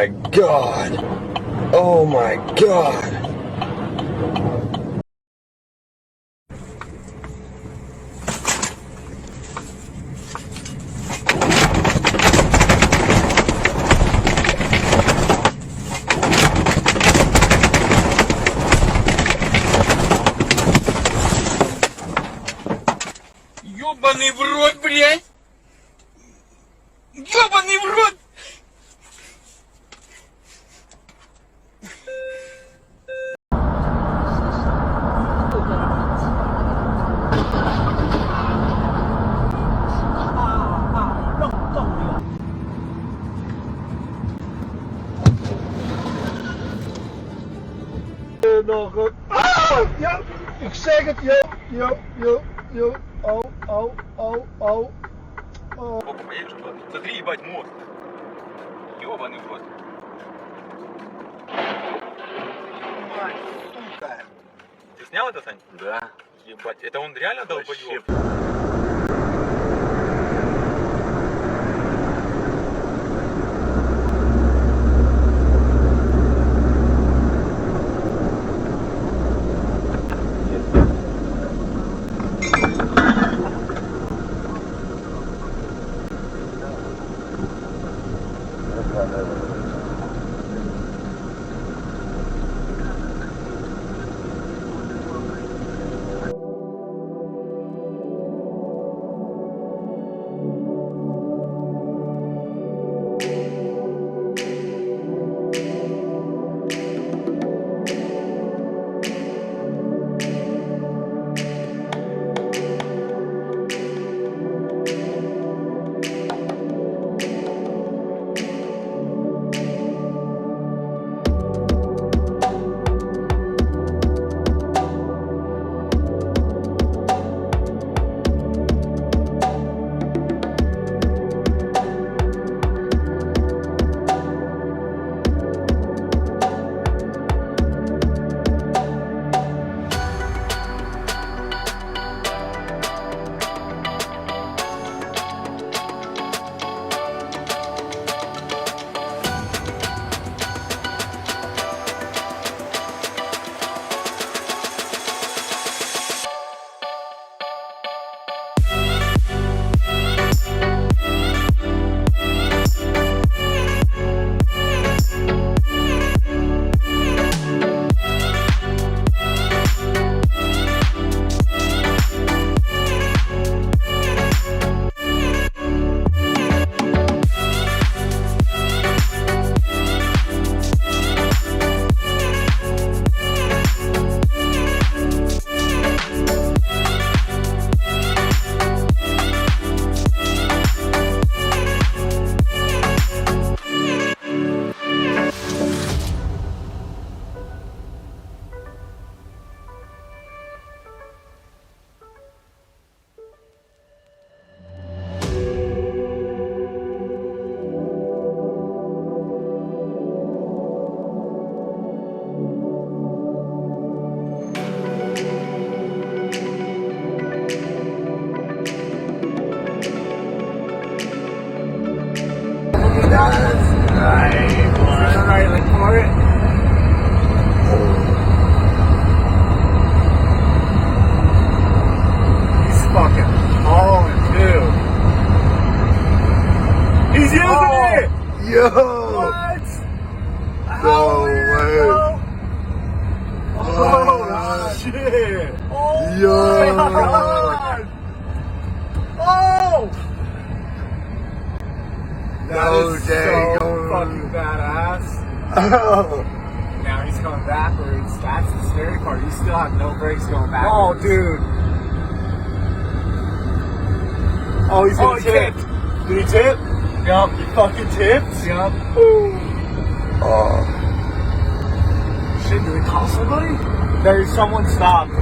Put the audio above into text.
my god. Oh my god. Ёбаный в рот, блядь! Ёбаный в рот! Nog een... Ah! Ja, ik zeg het, yo. Oh. Опа, поедешь туда? Смотри, ебать, мост. Ёбаный в рот. Ебать, сука. Ты снял это, Сань? Да. Ебать, это он реально долбоёб? Alright, like for it. He's fucking hauling too. He's using it! Yo! What? No weird, way. bro. Oh, shit! Oh Yo. my god! Oh! That No is dang. so fucking badass. Oh. Now he's going backwards. That's the scary part. You still have no brakes going backwards. Oh, dude. Oh, he's gonna tip. Did he tip? Yup. He fucking tipped? Yup. Oh. Shit, did we call somebody? There's someone stopped.